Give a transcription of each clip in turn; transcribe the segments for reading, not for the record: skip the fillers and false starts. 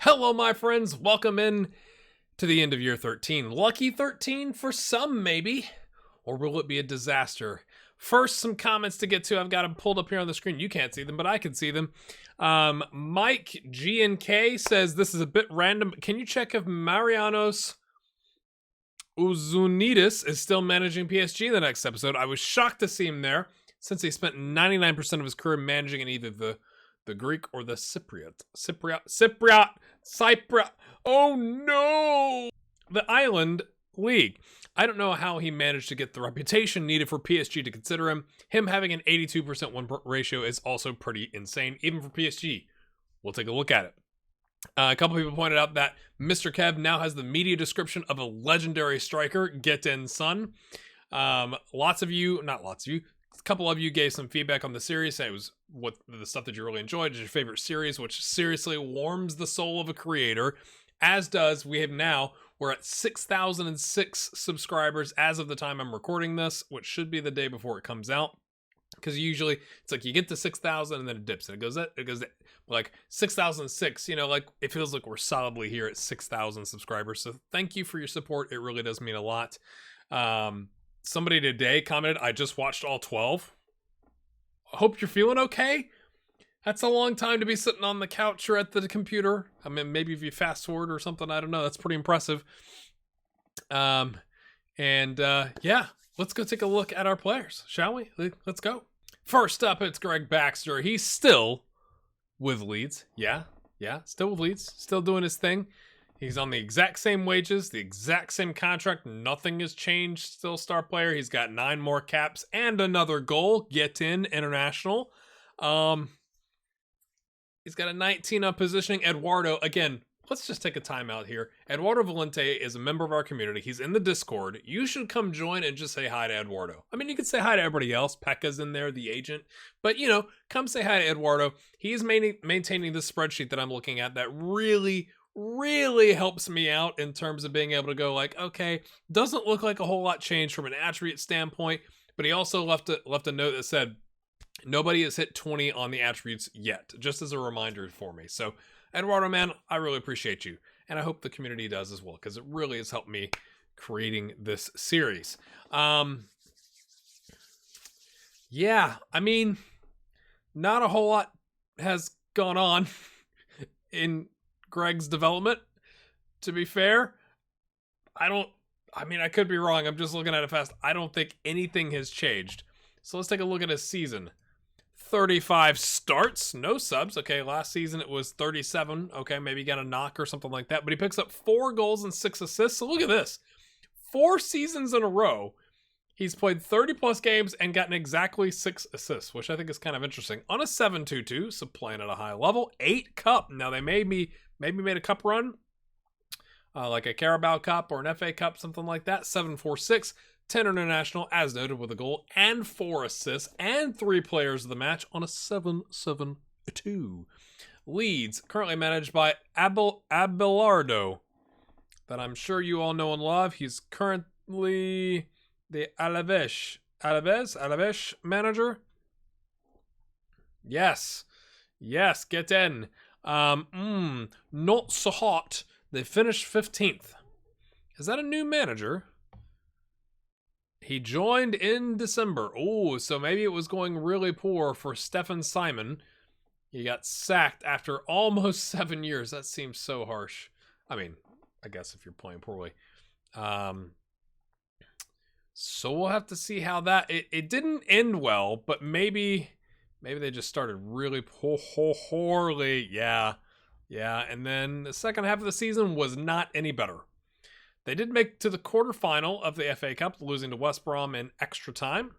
Hello, my friends. Welcome in to the end of year 13. Lucky 13 for some, maybe. Or will it be a disaster? First, some comments to get to. I've got them pulled up here on the screen. You can't see them, but I can see them. Mike G&K says, this is a bit random. Can you check if Marianos Uzunidis is still managing PSG in the next episode? I was shocked to see him there, since he spent 99% of his career managing in either the Greek or the Cypriot. Oh no! The Island League. I don't know how he managed to get the reputation needed for PSG to consider him. Him having an 82% win ratio is also pretty insane, even for PSG. We'll take a look at it. A couple people pointed out that Mr. Kev now has the media description of a legendary striker, get in son. A couple of you gave some feedback on the series, saying it was what the stuff that you really enjoyed is your favorite series, which seriously warms the soul of a creator, as does we're at 6,006 subscribers as of the time I'm recording this, which should be the day before it comes out. Because usually it's like you get to 6,000 and then it dips and it goes like 6,006, like it feels like we're solidly here at 6,000 subscribers. So thank you for your support. It really does mean a lot. Somebody today commented, I just watched all 12. I hope you're feeling okay. That's a long time to be sitting on the couch or at the computer. I mean, maybe if you fast forward or something, I don't know. That's pretty impressive. Yeah, let's go take a look at our players, shall we? Let's go. First up, it's Greg Baxter. He's still with Leeds. Yeah, still with Leeds. Still doing his thing. He's on the exact same wages, the exact same contract. Nothing has changed. Still star player. He's got 9 more caps and another goal. Get in, international. He's got a 19 up positioning. Eduardo, again, let's just take a timeout here. Eduardo Valente is a member of our community. He's in the Discord. You should come join and just say hi to Eduardo. I mean, you could say hi to everybody else. Pekka's in there, the agent. But, come say hi to Eduardo. He's maintaining this spreadsheet that I'm looking at that really helps me out in terms of being able to go like, okay, doesn't look like a whole lot changed from an attribute standpoint, but he also left a note that said, nobody has hit 20 on the attributes yet, just as a reminder for me. So, Eduardo, man, I really appreciate you, and I hope the community does as well, because it really has helped me creating this series. Yeah, I mean, not a whole lot has gone on in Greg's development, to be fair. I could be wrong. I'm just looking at it fast. I don't think anything has changed. So let's take a look at his season. 35 starts, no subs. Okay, last season it was 37. Okay, maybe he got a knock or something like that. But he picks up 4 goals and 6 assists. So look at this. 4 seasons in a row, he's played 30 plus games and gotten exactly 6 assists, which I think is kind of interesting. On a 7-2-2, so playing at a high level. 8 cup. Now they maybe made a cup run, like a Carabao Cup or an FA Cup, something like that. 7-4-6. 10 international, as noted, with a goal and 4 assists and 3 players of the match on a 7-7-2. Leeds, currently managed by Abelardo, that I'm sure you all know and love. He's currently the Alaves manager. Yes, get in. Not so hot. They finished 15th. Is that a new manager? He joined in December. Oh, so maybe it was going really poor for Stefan Simon. He got sacked after almost 7 years. That seems so harsh. I mean, I guess if you're playing poorly. So we'll have to see how that... It didn't end well, but maybe they just started really poorly. Yeah. And then the second half of the season was not any better. They did make to the quarterfinal of the FA Cup, losing to West Brom in extra time.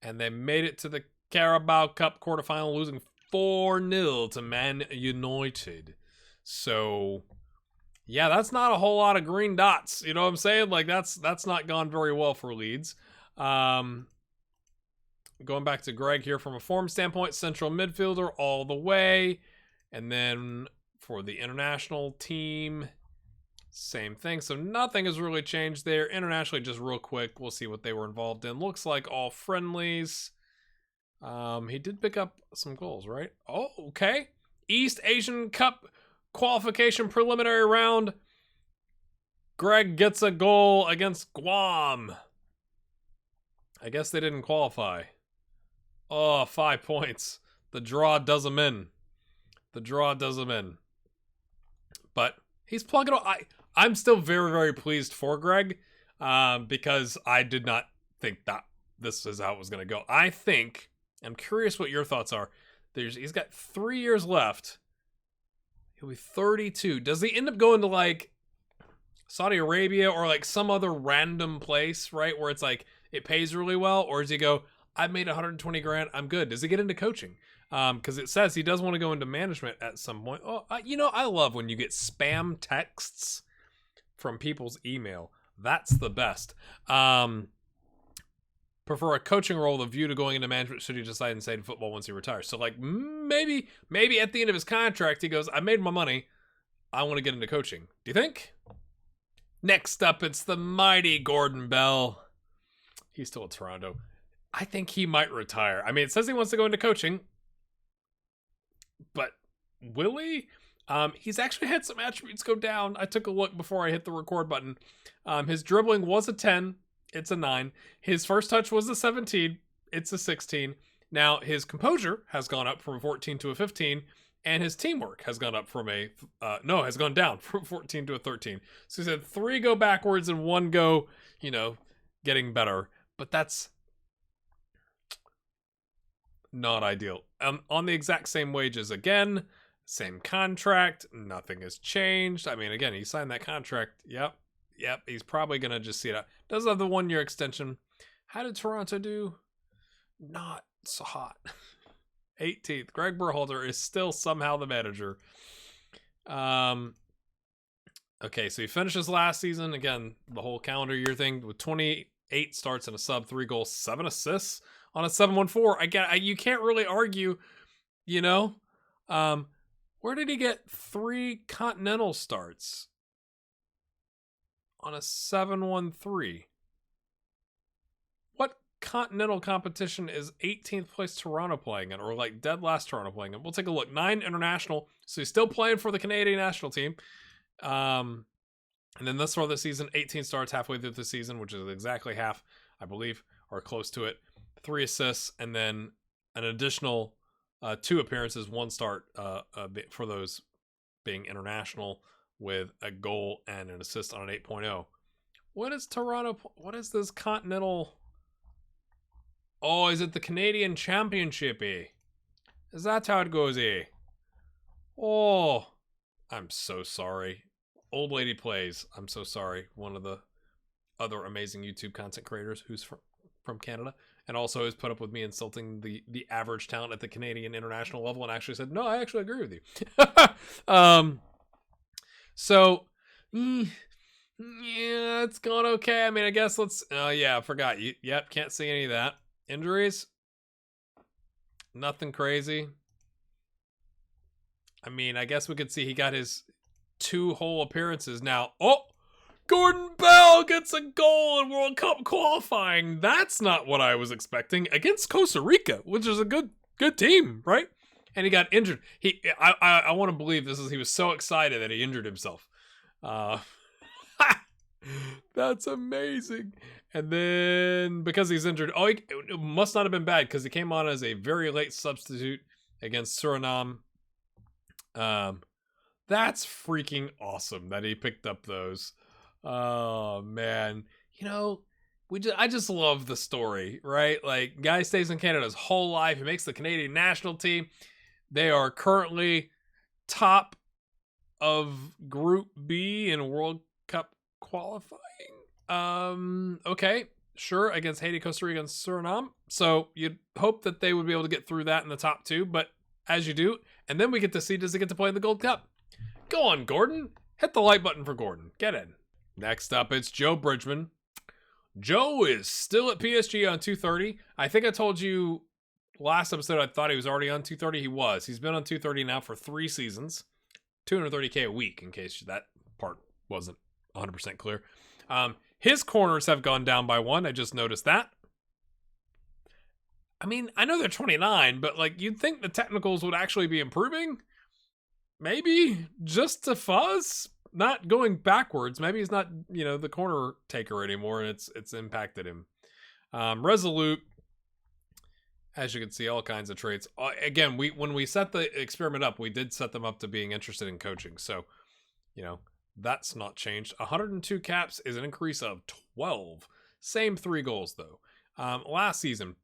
And they made it to the Carabao Cup quarterfinal, losing 4-0 to Man United. So, yeah, that's not a whole lot of green dots. You know what I'm saying? Like, that's not gone very well for Leeds. Going back to Greg here from a form standpoint, central midfielder all the way. And then for the international team, same thing. So nothing has really changed there. Internationally, just real quick, we'll see what they were involved in. Looks like all friendlies. He did pick up some goals, right? Oh, okay. East Asian Cup qualification preliminary round. Greg gets a goal against Guam. I guess they didn't qualify. Oh, 5 points. The draw does him in. But he's plugging on. I'm still very, very pleased for Greg because I did not think that this is how it was going to go. I'm curious what your thoughts are. He's got 3 years left. He'll be 32. Does he end up going to like Saudi Arabia or like some other random place, right? Where it's like it pays really well? Or does he go, I've made 120 grand, I'm good? Does he get into coaching? Because it says he does want to go into management at some point. Oh, I love when you get spam texts from people's email. That's the best. Prefer a coaching role with a view to going into management should he decide and stay in football once he retires. So like maybe at the end of his contract he goes, I made my money, I want to get into coaching. Do you think? Next up, it's the mighty Gordon Bell. He's still at Toronto. I think he might retire. I mean, it says he wants to go into coaching, but will he? He's actually had some attributes go down. I took a look before I hit the record button. His dribbling was a 10. It's a 9. His first touch was a 17. It's a 16. Now, his composure has gone up from 14 to a 15, and his teamwork has gone up from has gone down from 14 to a 13. So he said 3 go backwards and 1 go, getting better. But that's not ideal. On the exact same wages again, same contract, nothing has changed. I mean, again, he signed that contract. Yep. He's probably going to just see it out. Does have the 1-year extension. How did Toronto do? Not so hot. 18th. Greg Berhalter is still somehow the manager. Okay, so he finishes last season. Again, the whole calendar year thing with 28 starts and a sub, 3 goals, 7 assists on a 7-1-4. You can't really argue, where did he get 3 continental starts on a 7-1-3? What continental competition is 18th place Toronto playing in, or like dead last Toronto playing in? We'll take a look. 9 international, so he's still playing for the Canadian national team. And then this for the season, 18 starts halfway through the season, which is exactly half, I believe, or close to it. 3 assists, and then an additional 2 appearances, 1 start for those being international, with a goal and an assist on an 8.0. What is Toronto? What is this continental? Oh, is it the Canadian Championship? Is that how it goes? Oh, I'm so sorry. Old lady plays. I'm so sorry. One of the other amazing YouTube content creators who's from Canada, and also has put up with me insulting the average talent at the Canadian international level, and actually said, no, I actually agree with you. So, yeah, it's gone okay. I mean, I guess I forgot. Yep, can't see any of that. Injuries? Nothing crazy. I mean, I guess we could see he got his 2 whole appearances now. Oh, Gordon Bell gets a goal in World Cup qualifying. That's not what I was expecting. Against Costa Rica, which is a good team, right? And he got injured. I want to believe he was so excited that he injured himself. That's amazing. And then because he's injured, it must not have been bad because he came on as a very late substitute against Suriname. That's freaking awesome that he picked up those. Oh man, I just love the story, right? Like, guy stays in Canada his whole life. He makes the Canadian national team. They are currently top of Group B in World Cup qualifying. Okay, sure, against Haiti, Costa Rica, and Suriname. So you'd hope that they would be able to get through that in the top 2, but as you do, and then we get to see, does he get to play in the Gold Cup? Go on, Gordon. Hit the like button for Gordon. Get in. Next up, it's Joe Bridgman. Joe is still at PSG on 230. I think I told you last episode I thought he was already on 230. He was. He's been on 230 now for 3 seasons. $230K a week, in case that part wasn't 100% clear. His corners have gone down by 1. I just noticed that. I mean, I know they're 29, but like, you'd think the technicals would actually be improving. maybe just to fuzz, not going backwards. Maybe he's not, the corner taker anymore, and it's impacted him. Resolute, as you can see, all kinds of traits. Again, when we set the experiment up, we did set them up to being interested in coaching. So, that's not changed. 102 caps is an increase of 12. Same 3 goals, though. Last season.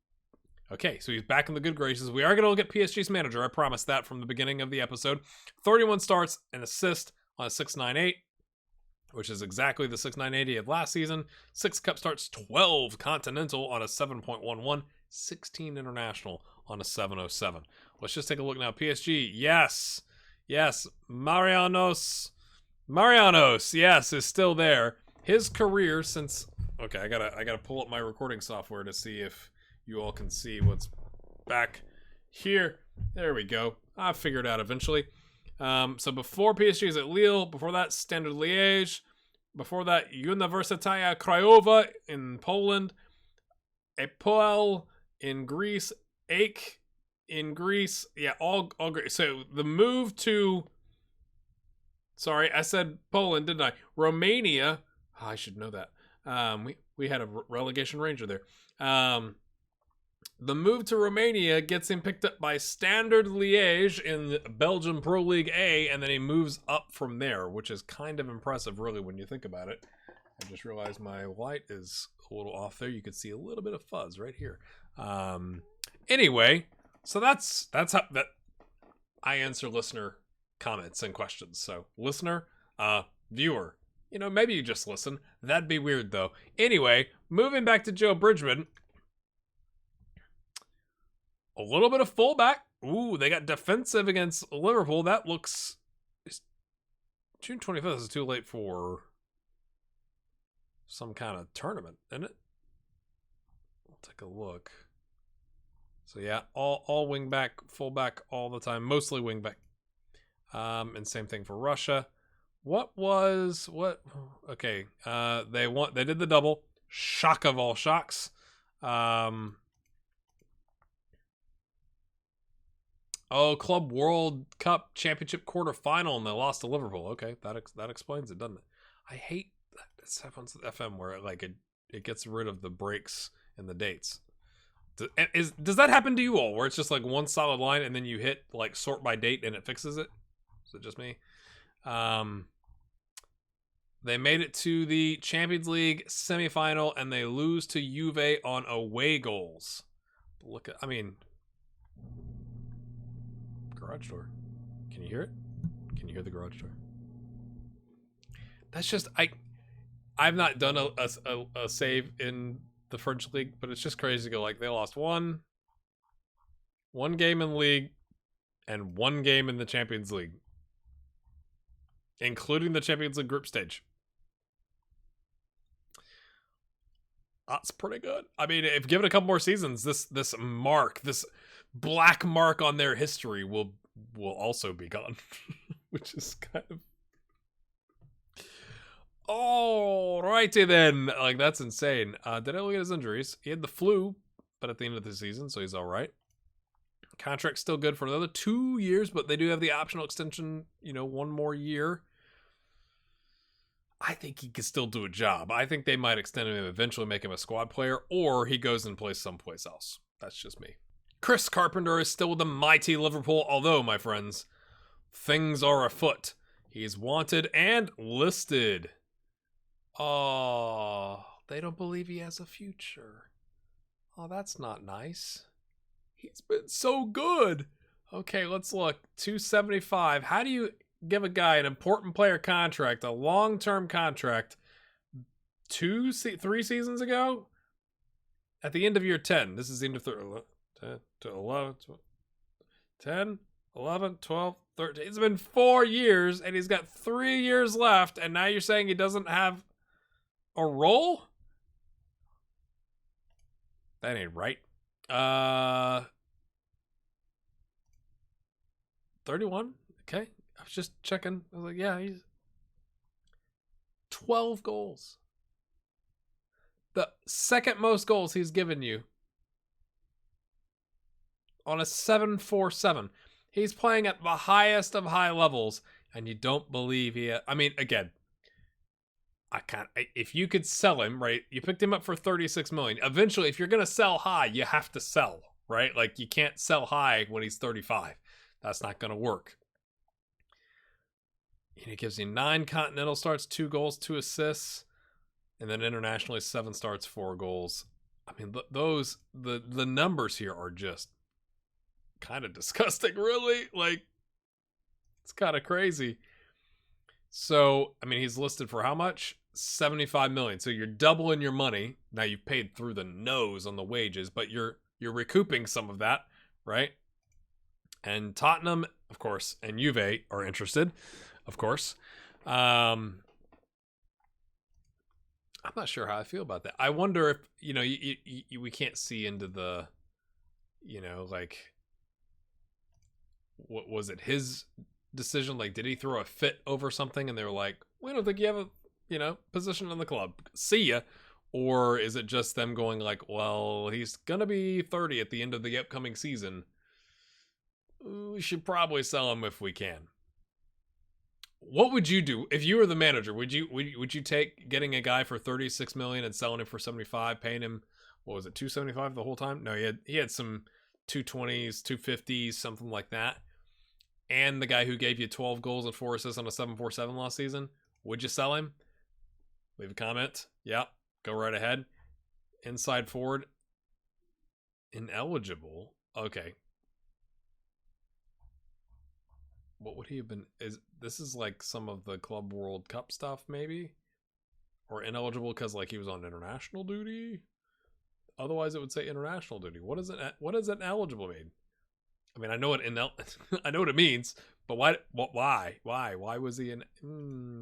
Okay, so he's back in the good graces. We are going to look at PSG's manager. I promised that from the beginning of the episode. 31 starts, an assist on a 6.98, which is exactly the 6.980 he had last season. 6 cup starts, 12 continental on a 7.11, 16 international on a 7.07. Let's just take a look now. PSG, yes, Marianos, yes, is still there. His career since, okay, I gotta pull up my recording software to see if you all can see what's back here. There we go. I'll figure it out eventually. So before PSG is at Lille, before that Standard Liège, before that Universitatea Craiova in Poland, Apoel in Greece, AEK in Greece. Yeah, all great. So the move to, sorry, I said Poland, didn't I? Romania. Oh, I should know that. We had a relegation ranger there. The move to Romania gets him picked up by Standard Liège in Belgium Pro League A, and then he moves up from there, which is kind of impressive, really, when you think about it. I just realized my light is a little off there. You can see a little bit of fuzz right here. Anyway, so that's how that I answer listener comments and questions. So, listener, viewer, maybe you just listen. That'd be weird, though. Anyway, moving back to Joe Bridgman. A little bit of fullback. Ooh, they got defensive against Liverpool. That looks... June 25th is too late for some kind of tournament, isn't it? We'll take a look. So yeah, all wing back, fullback all the time, mostly wing back. And same thing for Russia. Okay, they did the double. Shock of all shocks. Club World Cup Championship quarterfinal, and they lost to Liverpool. Okay, that explains it, doesn't it? I hate that. This happens with FM where it gets rid of the breaks and the dates. Does that happen to you all, where it's just like one solid line and then you hit like sort by date and it fixes it? Is it just me? They made it to the Champions League semifinal and they lose to Juve on away goals. Garage door. Can you hear it? Can you hear the garage door? That's just I've not done a save in the French league, but it's just crazy to go like they lost one game in league and one game in the Champions League, including the Champions League group stage. That's pretty good. I mean, if given a couple more seasons, this black mark on their history will also be gone, which is kind of... Alrighty then. Like, that's insane. Did I look at his injuries? He had the flu, but at the end of the season, so he's alright. Contract's still good for another 2 years, but they do have the optional extension, 1 more year. I think he can still do a job. I think they might extend him and eventually make him a squad player, or he goes and plays someplace else. That's just me. Chris Carpenter is still with the mighty Liverpool, although, my friends, things are afoot. He's wanted and listed. Oh, they don't believe he has a future. Oh, that's not nice. He's been so good. Okay, let's look. 275. How do you give a guy an important player contract, a long-term contract, 3 seasons ago? At the end of year 10. This is the end of 10 to 11, 10, 11, 12, 13. It's been 4 years, and he's got 3 years left, and now you're saying he doesn't have a role? That ain't right. 31? Okay. I was just checking. I was like, yeah, he's 12 goals. The second most goals he's given you on a 7.47. He's playing at the highest of high levels, and you don't believe I mean, again, if you could sell him, right? You picked him up for 36 million. Eventually, if you're going to sell high, you have to sell, right? Like, you can't sell high when he's 35. That's not going to work. And it gives you 9 continental starts, 2 goals, 2 assists, and then internationally 7 starts, 4 goals. I mean, the numbers here are just kind of disgusting, really. Like, it's kind of crazy. So, I mean, he's listed for how much? 75 million. So you're doubling your money. Now you've paid through the nose on the wages, but you're recouping some of that, right? And Tottenham, of course, and Juve are interested, of course. I'm not sure how I feel about that. I wonder if, we can't see into the, like, what was it, his decision? Like, did he throw a fit over something and they were like, we don't think you have a, position in the club. See ya. Or is it just them going like, well, he's gonna be 30 at the end of the upcoming season. We should probably sell him if we can. What would you do if you were the manager? Would you take getting a guy for 36 million and selling him for 75, paying him, what was it, 275 the whole time? No, he had some 220s, 250s, something like that. And the guy who gave you 12 goals and 4 assists on a 747 last season, would you sell him? Leave a comment. Yep, go right ahead. Inside forward, ineligible. Okay. What would he have been? This is like some of the Club World Cup stuff, maybe? Or ineligible because like he was on international duty? Otherwise it would say international duty. What does an eligible mean? I mean, I know I know what it means, but why was he in?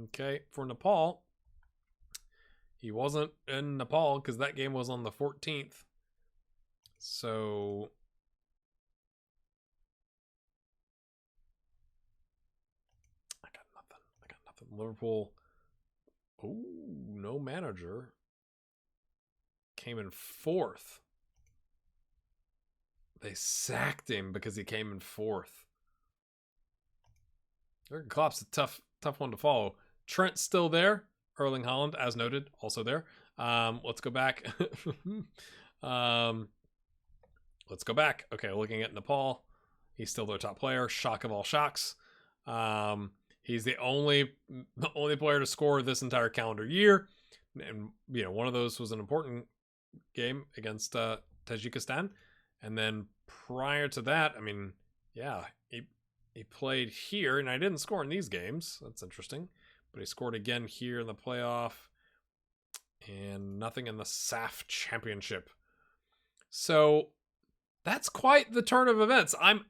Okay, for Nepal, he wasn't in Nepal because that game was on the 14th. So I got nothing. Liverpool. Oh, no manager. Came in 4th. They sacked him because he came in 4th. Jurgen Klopp's a tough one to follow. Trent's still there. Erling Haaland, as noted, also there. Let's go back. Let's go back. Okay, looking at Nepal. He's still their top player. Shock of all shocks. He's the only player to score this entire calendar year. And, one of those was an important game against Tajikistan. And then prior to that, I mean, yeah, he played here, and I didn't score in these games. That's interesting. But he scored again here in the playoff, and nothing in the SAF Championship. So that's quite the turn of events. I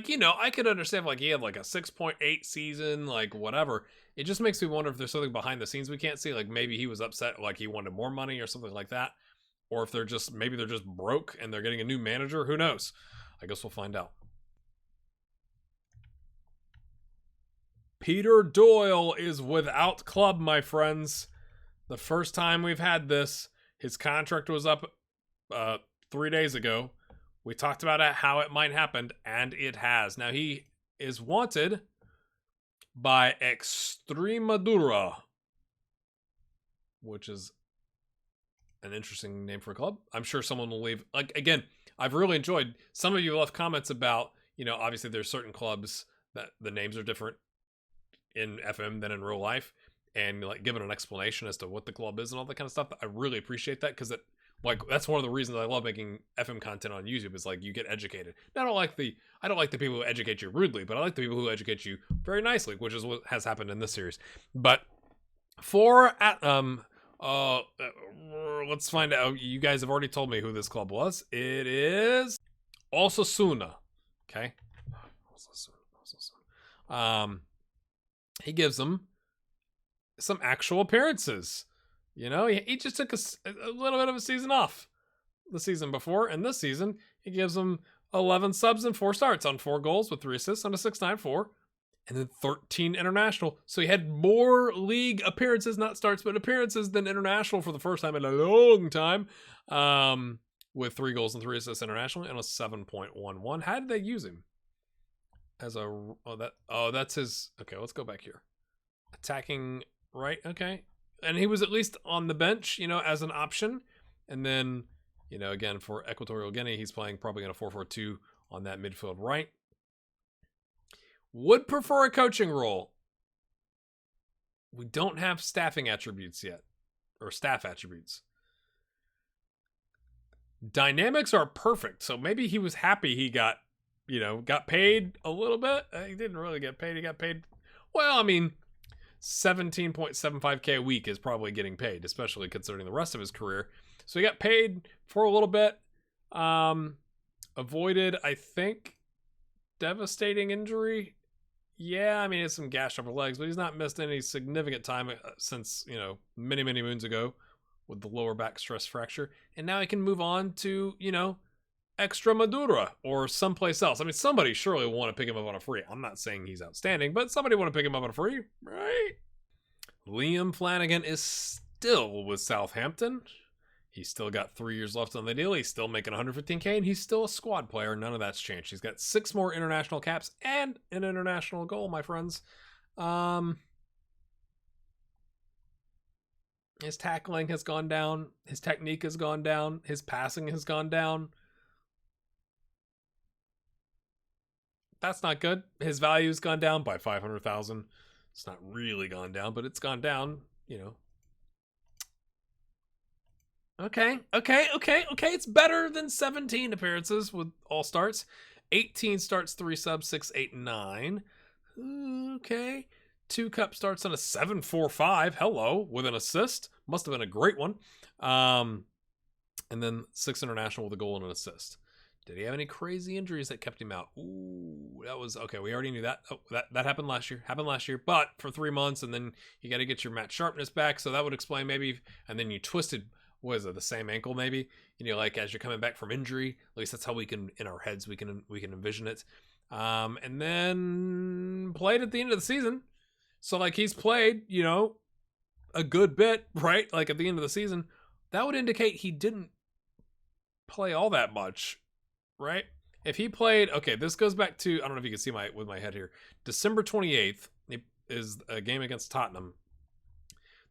could understand like he had like a 6.8 season, like whatever. It just makes me wonder if there's something behind the scenes we can't see. Like maybe he was upset, like he wanted more money or something like that. Or if they're just broke and they're getting a new manager. Who knows? I guess we'll find out. Peter Doyle is without club, my friends. The first time we've had this. His contract was up 3 days ago. We talked about how it might happen, and it has. Now, he is wanted by Extremadura, which is an interesting name for a club. I'm sure someone will leave. Like, again, I've really enjoyed. Some of you left comments about, obviously there's certain clubs that the names are different in FM than in real life, and like giving an explanation as to what the club is and all that kind of stuff. I really appreciate that because that's one of the reasons I love making FM content on YouTube is like you get educated. I don't like the people who educate you rudely, but I like the people who educate you very nicely, which is what has happened in this series. But let's find out. You guys have already told me who this club was. It is Osasuna. Okay. Osasuna. He gives them some actual appearances. He just took a little bit of a season off the season before, and this season he gives them 11 subs and 4 starts on 4 goals with 3 assists on a 6.94, and then 13 international. So he had more league appearances, not starts, but appearances than international for the first time in a long time, with 3 goals and 3 assists internationally and a 7.11. How did they use him? as a that's his. Okay, let's go back here. Attacking right. Okay, and he was at least on the bench, as an option. And then, again for Equatorial Guinea, he's playing probably in a 4-4-2 on that midfield right. Would prefer a coaching role. We don't have staffing attributes yet, or staff attributes. Dynamics are perfect, so maybe he was happy he got paid a little bit. He didn't really get paid. He got paid, well, I mean, 17.75K a week is probably getting paid, especially considering the rest of his career. So he got paid for a little bit. Avoided, I think, devastating injury. Yeah, I mean, it's some gash upper legs, but he's not missed any significant time since, many, many moons ago with the lower back stress fracture. And now he can move on to, Extremadura or someplace else. I mean, somebody surely will want to pick him up on a free. I'm not saying he's outstanding, but somebody want to pick him up on a free, right? Liam Flanagan is still with Southampton. He's still got 3 years left on the deal. He's still making 115K, and he's still a squad player. None of that's changed. He's got 6 more international caps and an international goal, my friends. His tackling has gone down. His technique has gone down. His passing has gone down. That's not good. His value's gone down by 500,000. It's not really gone down, but it's gone down, Okay. It's better than 17 appearances with all starts. 18 starts, 3 subs, 6, 8, 9. Okay. 2 cup starts on a 7.45. Hello, with an assist. Must have been a great one. And then 6 international with a goal and an assist. Did he have any crazy injuries that kept him out? Ooh, that was okay. We already knew that. Oh, that happened last year. But for 3 months, and then you got to get your match sharpness back. So that would explain maybe. And then you twisted. What is it? The same ankle, maybe. Like as you're coming back from injury. At least that's how we can, in our heads, we can envision it. And then played at the end of the season. So like he's played, a good bit, right? Like at the end of the season, that would indicate he didn't play all that much. Right? If he played, okay, this goes back to, I don't know if you can see with my head here. December 28th is a game against Tottenham.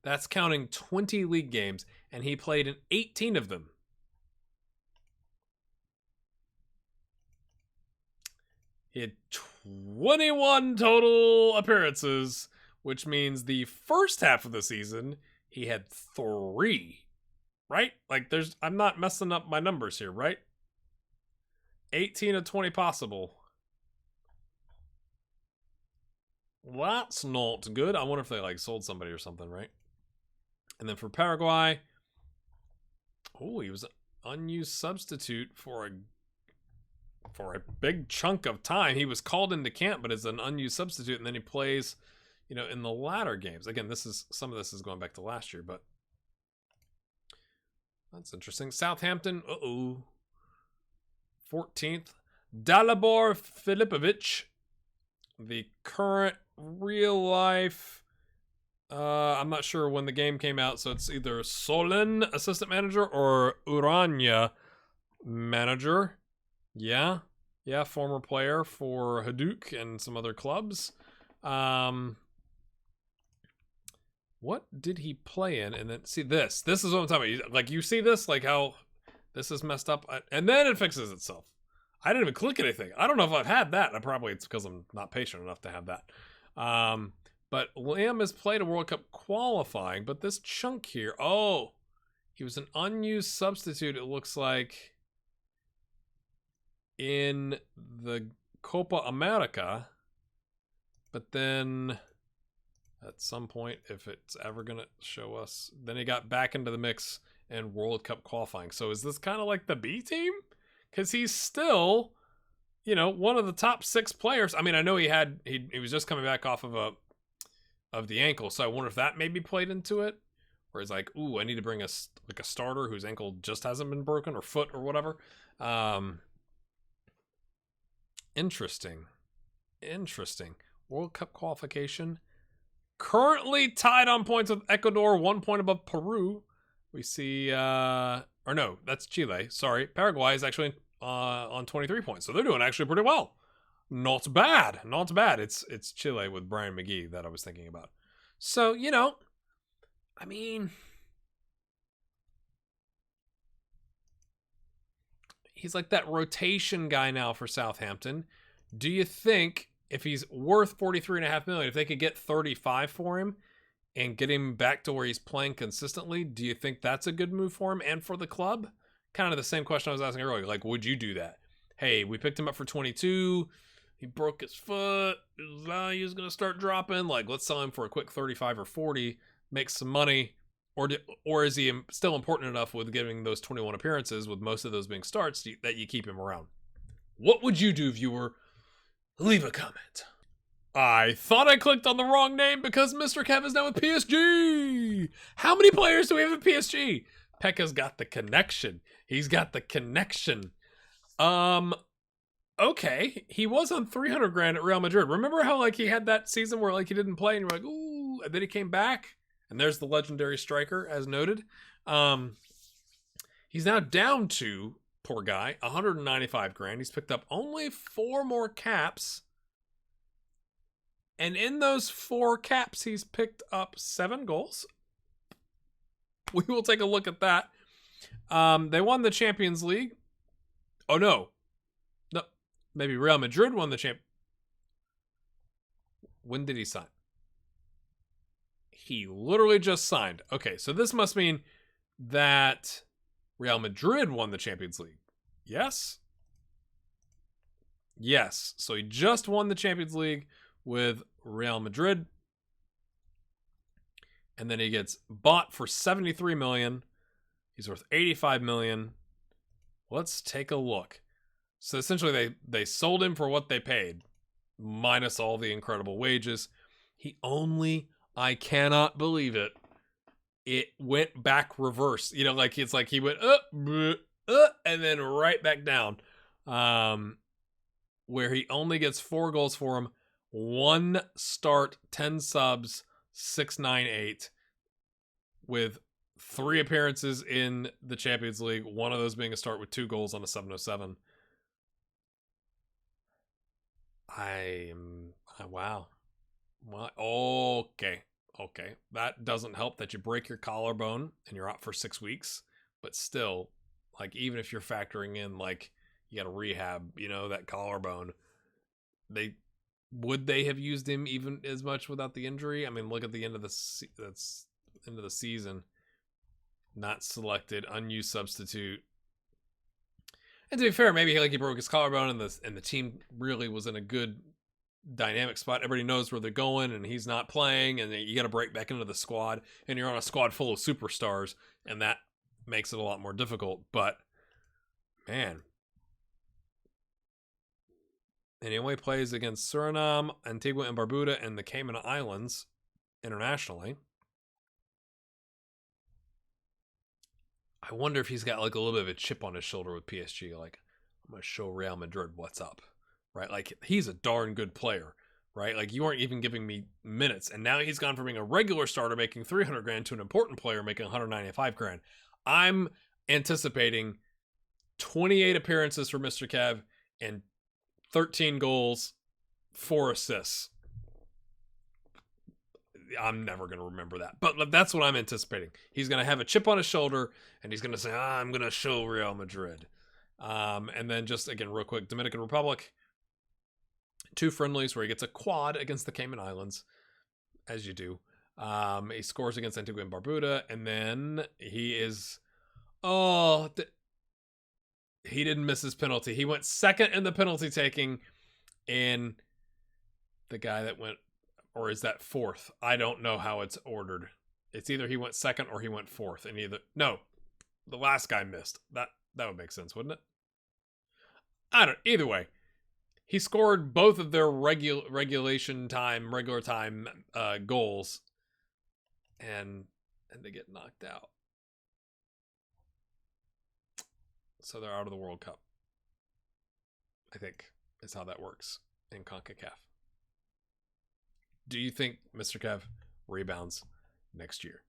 That's counting 20 league games, and he played in 18 of them. He had 21 total appearances, which means the first half of the season, he had 3. Right? Like I'm not messing up my numbers here, right? 18 of 20 possible. That's not good. I wonder if they sold somebody or something, right? And then for Paraguay, he was an unused substitute for a big chunk of time. He was called into camp, but as an unused substitute, and then he plays, in the latter games. Again, some of this is going back to last year, but that's interesting. Southampton, 14th, Dalibor Filipovic, the current real life, I'm not sure when the game came out, so it's either Solin assistant manager or Urania manager. Yeah, former player for Hajduk and some other clubs. What did he play in? And then see this is what I'm talking about. Like you see this, like how this is messed up, and then it fixes itself. I didn't even click anything. I don't know if I've had that. It's because I'm not patient enough to have that. But Liam has played a World Cup qualifying, but this chunk here, he was an unused substitute, it looks like, in the Copa America. But then at some point, if it's ever going to show us, then he got back into the mix in World Cup qualifying. So is this kind of like the B team? Because he's still, one of the top 6 players. I mean, I know he was just coming back off of the ankle, so I wonder if that maybe played into it. Where he's like, I need to bring a starter whose ankle just hasn't been broken, or foot or whatever. Interesting. World Cup qualification. Currently tied on points with Ecuador, 1 point above Peru. We see, or no, that's Chile. Sorry. Paraguay is actually on 23 points. So they're doing actually pretty well. not bad. Not bad. It's Chile with Bruyne McGeady that I was thinking about. So, you know, I mean, he's like that rotation guy now for Southampton. Do you think if he's worth $43.5 million, if they could get 35 for him and get him back to where he's playing consistently, do you think that's a good move for him and for the club? Kind of the same question I was asking earlier. Like, would you do that? Hey, we picked him up for 22. He broke his foot. His value's going to start dropping. Like, let's sell him for a quick 35 or 40, make some money. Or is he still important enough with giving those 21 appearances, with most of those being starts, that you keep him around? What would you do, viewer? Leave a comment. I thought I clicked on the wrong name because Mr. Kev is now with PSG. How many players do we have at PSG? Pekka's got the connection. He's got the connection. Okay, he was on 300 grand at Real Madrid. Remember how like he had that season where like he didn't play and you're like, ooh, and then he came back, and there's the legendary striker as noted. He's now down to, poor guy, 195 grand. He's picked up only 4 more caps, and in those 4 caps, he's picked up 7 goals. We will take a look at that. They won the Champions League. Oh no. Maybe Real Madrid won the champ. When did he sign? He literally just signed. Okay, so this must mean that Real Madrid won the Champions League. Yes? Yes. So he just won the Champions League with Real Madrid. And then he gets bought for $73 million. He's worth $85 million. Let's take a look. So essentially they sold him for what they paid, minus all the incredible wages. He only, I cannot believe it, it went back reverse. You know, like it's like he went up, and then right back down. Where he only gets 4 goals for him, 1 start, 10 subs, 698, with 3 appearances in the Champions League, one of those being a start with 2 goals on a 707. Wow. Okay. That doesn't help that you break your collarbone and you're out for 6 weeks. But still, like, even if you're factoring in, like, you got to rehab, you know, that collarbone, would they have used him even as much without the injury? I mean, look at the end of the season. Not selected, unused substitute. And to be fair, maybe like he broke his collarbone and the team really was in a good dynamic spot. Everybody knows where they're going and he's not playing, and you got to break back into the squad, and you're on a squad full of superstars, and that makes it a lot more difficult. But man, and he only plays against Suriname, Antigua and Barbuda, and the Cayman Islands internationally. I wonder if he's got like a little bit of a chip on his shoulder with PSG. Like, I'm going to show Real Madrid what's up, right? Like, he's a darn good player, right? Like, you aren't even giving me minutes. And now he's gone from being a regular starter making 300 grand to an important player making 195 grand. I'm anticipating 28 appearances for Mr. Kev and 13 goals, 4 assists. I'm never going to remember that. But that's what I'm anticipating. He's going to have a chip on his shoulder, and he's going to say, I'm going to show Real Madrid. And then just, again, real quick, Dominican Republic, 2 friendlies where he gets a quad against the Cayman Islands, as you do. He scores against Antigua and Barbuda, and then he is... he didn't miss his penalty. He went second in the penalty taking in the guy that went... Or is that 4th? I don't know how it's ordered. It's either he went 2nd or he went 4th. And no, the last guy missed. That would make sense, wouldn't it? Either way, he scored both of their regular time goals, and they get knocked out. So they're out of the World Cup, I think, is how that works in CONCACAF. Do you think Mr. Kev rebounds next year?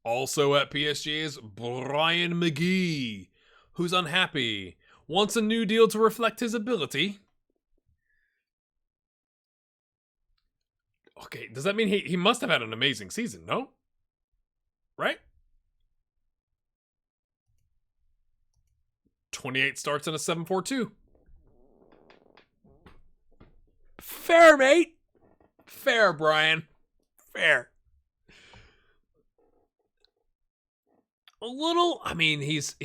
Also at PSG is Bruyne McGeady, who's unhappy, wants a new deal to reflect his ability. Okay, does that mean he must have had an amazing season, no? Right? 28 starts and a 7.42. Fair, mate. Fair, Brian. Fair. A little, I mean, he's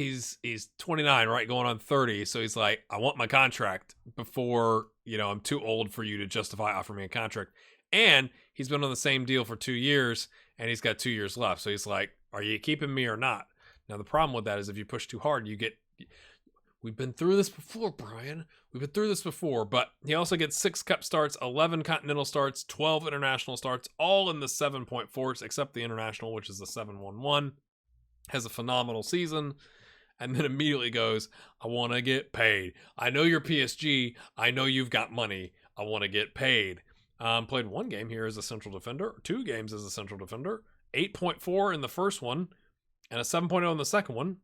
29, right? Going on 30. So he's like, I want my contract before, I'm too old for you to justify offering me a contract. And he's been on the same deal for 2 years and he's got 2 years left. So he's like, are you keeping me or not? Now, the problem with that is if you push too hard, we've been through this before, Brian. We've been through this before, but he also gets 6 cup starts, 11 continental starts, 12 international starts, all in the 7.4s, except the international, which is the 7.11. Has a phenomenal season, and then immediately goes, I want to get paid. I know you're PSG. I know you've got money. I want to get paid. Played 1 game here as a central defender, 2 games as a central defender, 8.4 in the first one, and a 7.0 in the second one.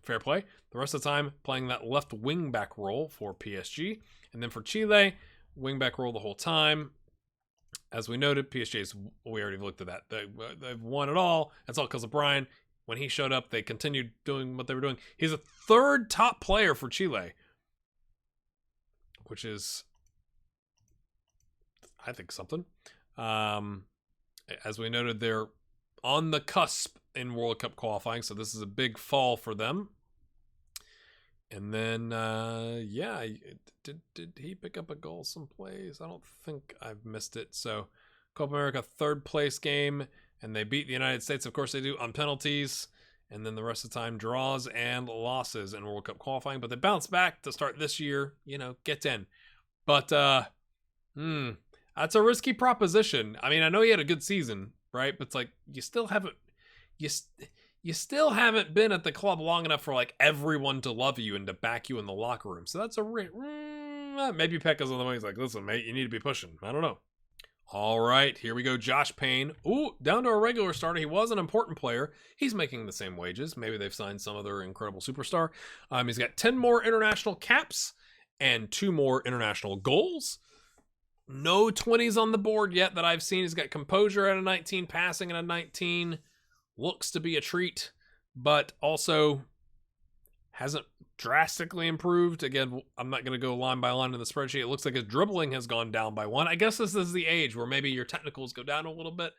Fair play. The rest of the time playing that left wing back role for PSG. And then for Chile, wing back role the whole time. As we noted, we already looked at that. They've won it all. That's all because of Bruyne. When he showed up, they continued doing what they were doing. He's a 3rd top player for Chile, which is, I think, something. As we noted, they're on the cusp in World Cup qualifying, so this is a big fall for them. And then, did he pick up a goal someplace? I don't think I've missed it. So, Copa America 3rd place game, and they beat the United States. Of course, they do on penalties. And then the rest of the time, draws and losses in World Cup qualifying. But they bounce back to start this year, get in. But, that's a risky proposition. I mean, I know he had a good season, right? But it's like, you still haven't been at the club long enough for like everyone to love you and to back you in the locker room. So that's maybe Pekka's on the way. He's like, listen, mate, you need to be pushing. I don't know. All right, here we go. Josh Payne. Ooh, down to a regular starter. He was an important player. He's making the same wages. Maybe they've signed some other incredible superstar. He's got 10 more international caps and 2 more international goals. No 20s on the board yet that I've seen. He's got composure at a 19, passing at a 19. Looks to be a treat, but also hasn't drastically improved. Again, I'm not going to go line by line in the spreadsheet. It looks like his dribbling has gone down by 1. I guess this is the age where maybe your technicals go down a little bit,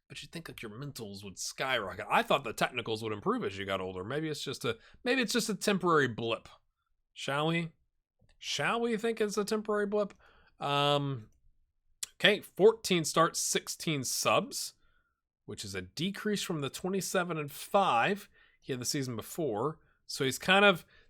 but you'd think like your mentals would skyrocket. I thought the technicals would improve as you got older. Maybe it's just a temporary blip. Shall we think it's a temporary blip? Okay, 14 starts, 16 subs, which is a decrease from the 27-5 he had the season before. So he's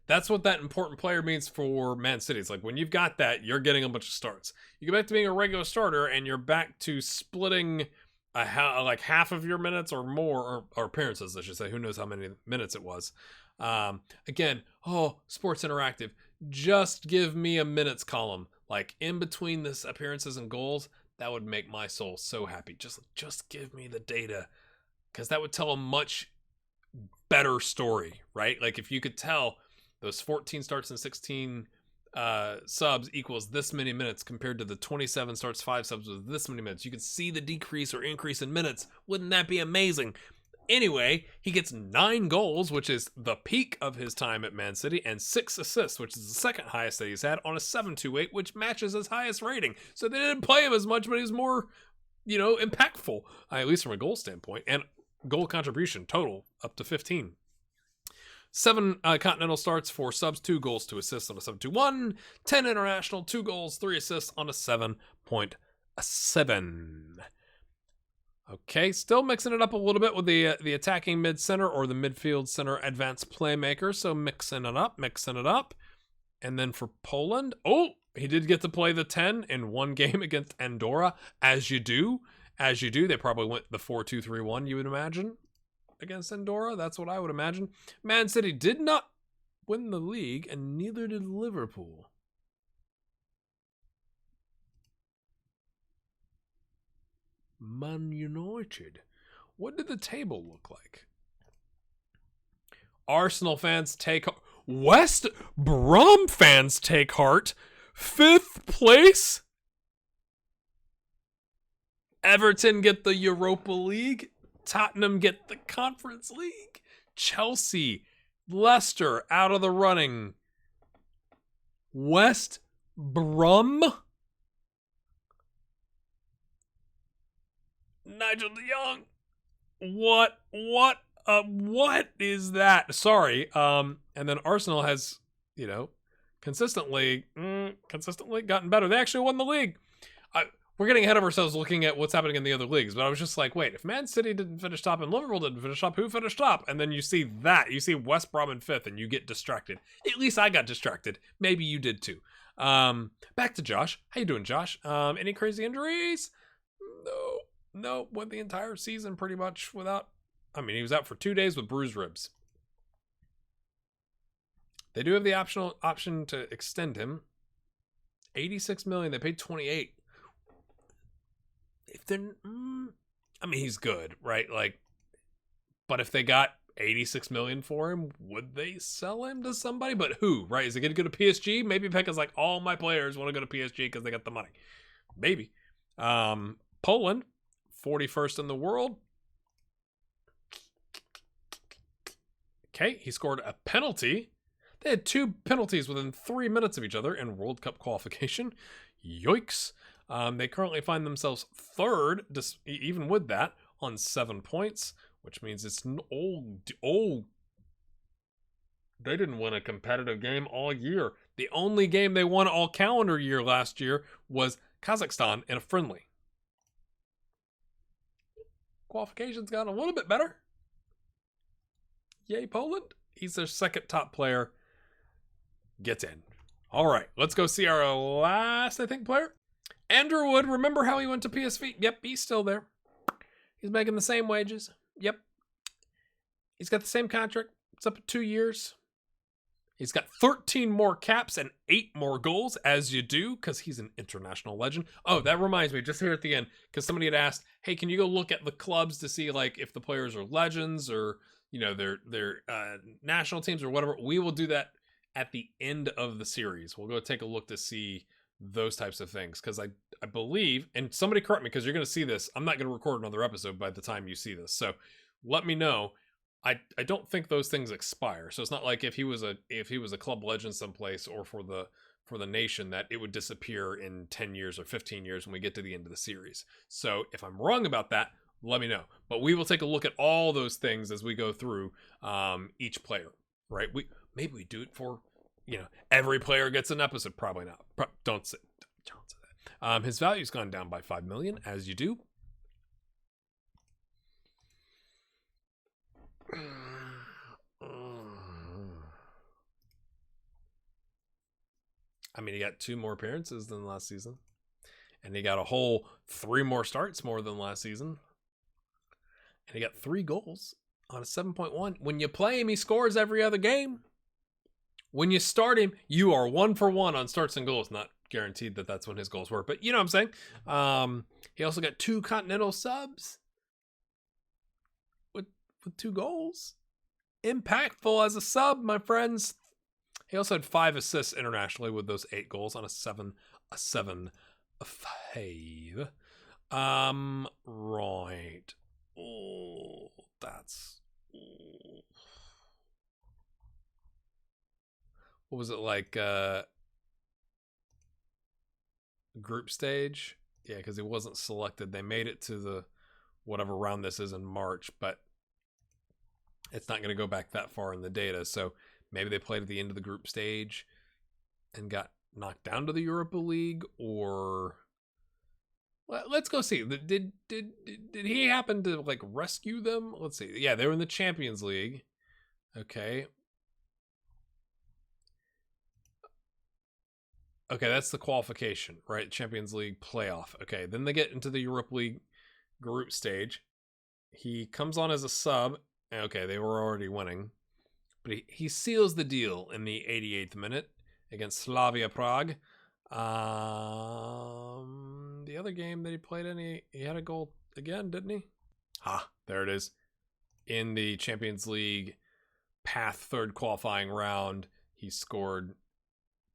that's what that important player means for Man City. It's like when you've got that, you're getting a bunch of starts. You go back to being a regular starter and you're back to splitting like half of your minutes or more, or appearances, I should say. Who knows how many minutes it was. Again, Sports Interactive, just give me a minutes column. Like in between this appearances and goals, that would make my soul so happy. Just give me the data, because that would tell a much better story, right? Like if you could tell those 14 starts and 16 subs equals this many minutes compared to the 27 starts, 5 subs with this many minutes, you could see the decrease or increase in minutes. Wouldn't that be amazing? Anyway, he gets 9 goals, which is the peak of his time at Man City, and 6 assists, which is the second highest that he's had, on a 7.28, which matches his highest rating. So they didn't play him as much, but he's more, impactful, at least from a goal standpoint, and goal contribution total up to 15. 7 continental starts, 4 subs, 2 goals, 2 assists on a 7.21, 10 international, 2 goals, 3 assists on a 7.7. Okay, still mixing it up a little bit with the attacking mid-center or the midfield center advanced playmaker. So mixing it up. And then for Poland, he did get to play the 10 in 1 game against Andorra, as you do. They probably went the 4-2-3-1, you would imagine, against Andorra. That's what I would imagine. Man City did not win the league, and neither did Liverpool. Man United. What did the table look like? Arsenal fans take heart. West Brom fans take heart. 5th place? Everton get the Europa League. Tottenham get the Conference League. Chelsea, Leicester out of the running. West Brom, Nigel de Jong. What is that? Sorry. And then Arsenal has, consistently gotten better. They actually won the league. We're getting ahead of ourselves looking at what's happening in the other leagues, but I was just like, wait, if Man City didn't finish top and Liverpool didn't finish top, who finished top? And then you see West Brom in 5th, and you get distracted. At least I got distracted. Maybe you did too. Back to Josh. How you doing, Josh? Any crazy injuries? No. Went the entire season pretty much without. He was out for 2 days with bruised ribs. They do have the option to extend him. $86 million. They paid $28. If they're, he's good, right? But if they got $86 million for him, would they sell him to somebody? But who, right? Is it going to go to PSG? Maybe Pekka's like, all my players want to go to PSG because they got the money. Maybe. Poland, 41st in the world. Okay, he scored a penalty. They had 2 penalties within 3 minutes of each other in World Cup qualification. Yoicks. They currently find themselves 3rd, even with that, on 7 points, which means it's they didn't win a competitive game all year. The only game they won all calendar year last year was Kazakhstan in a friendly. Qualification's gotten a little bit better. Yay, Poland. He's their 2nd top player. Gets in. All right, let's go see our last, player. Andrew Wood, remember how he went to PSV? Yep, he's still there. He's making the same wages. Yep. He's got the same contract. It's up to 2 years. He's got 13 more caps and 8 more goals, as you do, because he's an international legend. Oh, that reminds me, just here at the end, because somebody had asked, hey, can you go look at the clubs to see if the players are legends or, their national teams or whatever? We will do that at the end of the series. We'll go take a look to see those types of things, because I believe, and somebody correct me because you're going to see this, I'm not going to record another episode by the time you see this, so let me know. I don't think those things expire, so it's not like if he was a club legend someplace or for the nation that it would disappear in 10 years or 15 years when we get to the end of the series. So if I'm wrong about that, let me know, but we will take a look at all those things as we go through each player, right? Maybe we do it for every player gets an episode. Probably not. Don't say that. His value's gone down by $5 million, as you do. He got 2 more appearances than last season, and he got a whole 3 more starts more than last season, and he got 3 goals on a 7.1. When you play him, he scores every other game. When you start him, you are 1 for 1 on starts and goals. Not guaranteed that that's when his goals were, but you know what I'm saying. He also got 2 continental subs with 2 goals. Impactful as a sub, my friends. He also had 5 assists internationally with those 8 goals on a 7-5. Right. Oh, that's. What was it like? Group stage? Yeah, because he wasn't selected. They made it to the whatever round this is in March, but it's not going to go back that far in the data. So maybe they played at the end of the group stage and got knocked down to the Europa League, or well, let's go see. Did he happen to rescue them? Let's see. Yeah, they were in the Champions League. Okay. Okay, that's the qualification, right? Champions League playoff. Okay, then they get into the Europa League group stage. He comes on as a sub. Okay, they were already winning. But he seals the deal in the 88th minute against Slavia Prague. The other game that he played in, he had a goal again, didn't he? There it is. In the Champions League path 3rd qualifying round, he scored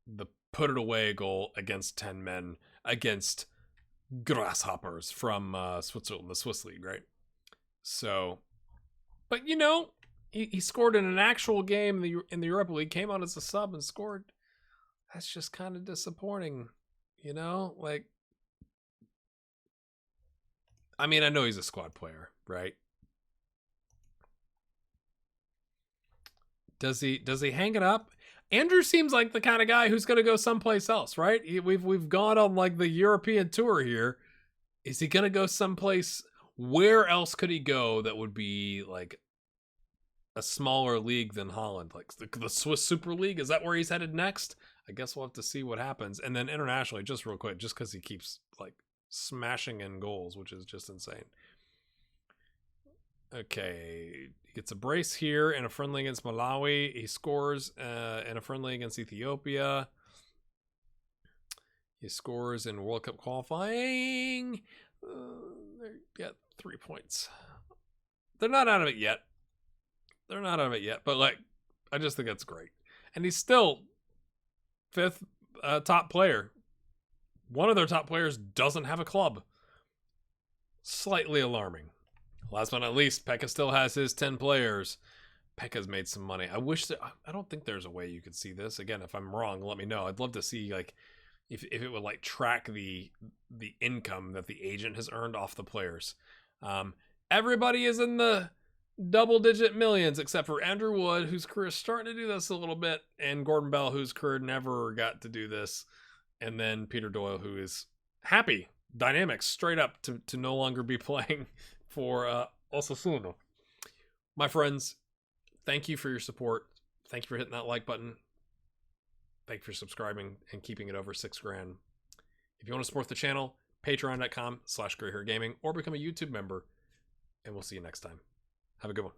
the put it away goal against 10 men against Grasshoppers from Switzerland, the Swiss league, right? So, but he scored in an actual game in the Europa League, came on as a sub and scored. That's just kind of disappointing, like. I mean, I know he's a squad player, right? Does he hang it up? Andrew seems like the kind of guy who's going to go someplace else, right? We've gone on like the European tour here. Is he going to go someplace? Where else could he go that would be like a smaller league than Holland? Like the Swiss Super League? Is that where he's headed next? I guess we'll have to see what happens. And then internationally, just real quick, just because he keeps like smashing in goals, which is just insane. Okay, he gets a brace here in a friendly against Malawi. He scores in a friendly against Ethiopia. He scores in World Cup qualifying. They got 3 points. They're not out of it yet. But like, I just think that's great. And he's still 5th top player. One of their top players doesn't have a club. Slightly alarming. Last but not least, Pekka still has his 10 players. Pekka's made some money. I don't think there's a way you could see this. Again, if I'm wrong, let me know. I'd love to see like if it would like track the income that the agent has earned off the players. Everybody is in the double-digit millions except for Andrew Wood, whose career is starting to do this a little bit, and Gordon Bell, whose career never got to do this. And then Peter Doyle, who is happy, dynamic, straight up to no longer be playing for Osasuna. My friends, thank you for your support. Thank you for hitting that like button. Thank you for subscribing and keeping it over $6,000. If you want to support the channel, patreon.com/grayhairgaming or become a YouTube member. And we'll see you next time. Have a good one.